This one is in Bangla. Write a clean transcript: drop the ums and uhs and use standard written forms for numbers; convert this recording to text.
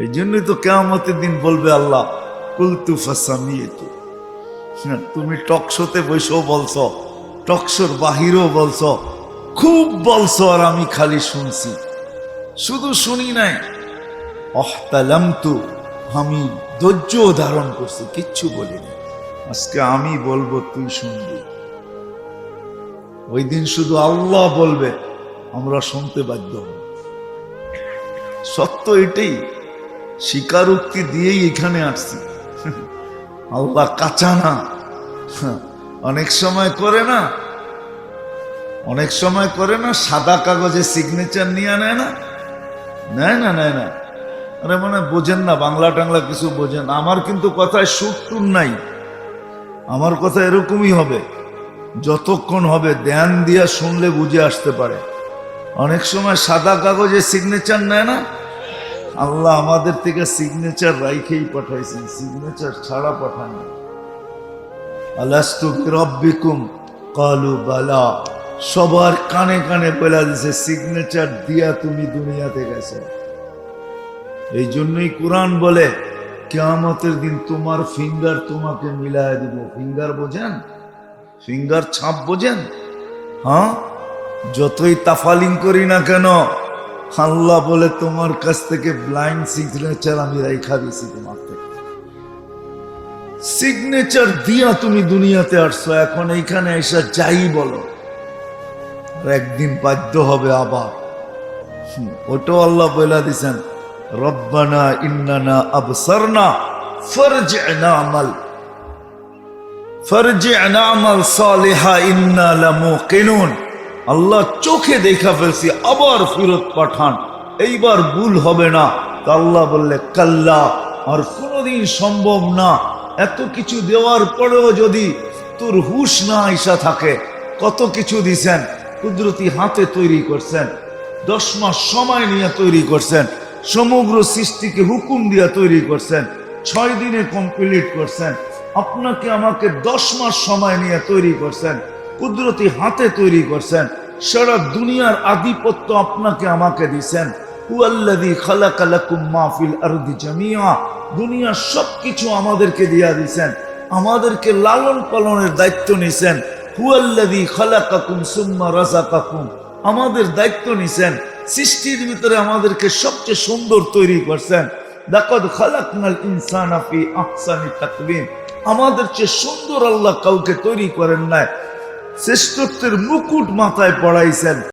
এই জন্যই তো কিয়ামতের দিন বলবে আল্লাহ কুলতু ফাসামিয়তু। তুমি টকশোতে বসেও বলছো, টকশোর বাহিরেও বলছো, খুব বলছো, আর আমি খালি শুনছি। শুধু শুনি নাই, অহতালামতু, আমি ধৈর্য ধারণ করছি, কিচ্ছু বলি না। আজকে আমি বলবো, তুই শুনবি। ওই দিন শুধু আল্লাহ বলবে, আমরা শুনতে বাধ্য হব। সত্য এটাই, স্বীকারোক্তি দিয়েই এখানে আসছি। আল্লাহ কাঁচা না। অনেক সময় করে না, অনেক সময় করে না, সাদা কাগজে সিগনেচার নিয়ে নেয় না, নেয় না, নেয় না। আরে মানে বোঝেন না, বাংলা টাংলা কিছু বোঝেন। আমার কিন্তু কথায় সুর টুর নাই, আমার কথা এরকমই হবে, যতক্ষণ হবে ধ্যান দিয়া শুনলে বুঝে আসতে পারে। অনেক সময় সাদা কাগজে সিগনেচার নেয় না, আল্লাহ আমাদের থেকে সিগনেচার রাইখেই পাঠাইছেন, সিগনেচার ছাড়া পাঠান। আলাস্তু বিরাব্বিকুম ক্বালু বালা, সবার কানে কানে বলে দিছে, সিগনেচার দিয়া তুমি দুনিয়াতে গেছো। এই জন্যই কোরআন বলে কিয়ামতের দিন তোমার ফিঙ্গার তোমাকে মিলায় দিব। ফিঙ্গার বোঝেন? ফিঙ্গার ছাপ বোঝেন? হ্যাঁ, যতই তাফালিং করি না কেন, আল্লাহ বলে তোমার কাছ থেকে ব্লাইন্ড সিগনেচার আমি রাইখা দিছি। তোমার থেকে সিগনেচার দিয়া তুমি দুনিয়াতে আসছো, এখন এইখানে এসে যাই বলো, একদিন বাধ্য হবে আবার। ওটাও আল্লাহ বলে দিছেন, রব্বানা ইন্নানা আবসারনা ফারজি'না আমাল সালিহা ইন্না লামুকিনুন। আল্লাহ চোখে দেখা ফেলছি, আবার ফেরত পাঠান, এইবার ভুল হবে না। তো আল্লাহ বললে কাল্লা, আর কোনোদিন সম্ভব না। এত কিছু দেওয়ার পরেও যদি তোর হুশ না আইসা থাকে, কত কিছু দিছেন, কুদরতি হাতে তৈরি করছেন, 10 মাস সময় নিয়ে তৈরি করছেন, সমগ্র সৃষ্টিকে হুকুম দিয়ে তৈরি করছেন, 6 দিনে কমপ্লিট করছেন। আপনাকে আমাকে 10 মাস সময় নিয়ে তৈরি করছেন, কুদরতি হাতে তৈরি করছেন, সারা দুনিয়ার আধিপত্য আপনাকে আমাকে দিছেন। হুয়াল্লাযী খালাকা লাকুম মা ফিল আরদি জামিআ, দুনিয়ার সবকিছু আমাদেরকে দিয়া দিছেন, আমাদেরকে লালন পালনের দায়িত্ব নিছেন। হুয়াল্লাযী খালাকাকুম সুম্মা রাযাকাকুম, আমাদের দায়িত্ব নিছেন, সৃষ্টির ভিতরে আমাদেরকে সবচেয়ে সুন্দর তৈরি করছেন। লাকাদ খালাকনাল ইনসানা ফি আহসানি তাকওয়িম, আমাদের চেয়ে সুন্দর আল্লাহ কাউকে তৈরি করেন নাই, শ্রেষ্ঠত্বের মুকুট মাথায় পড়াইছেন।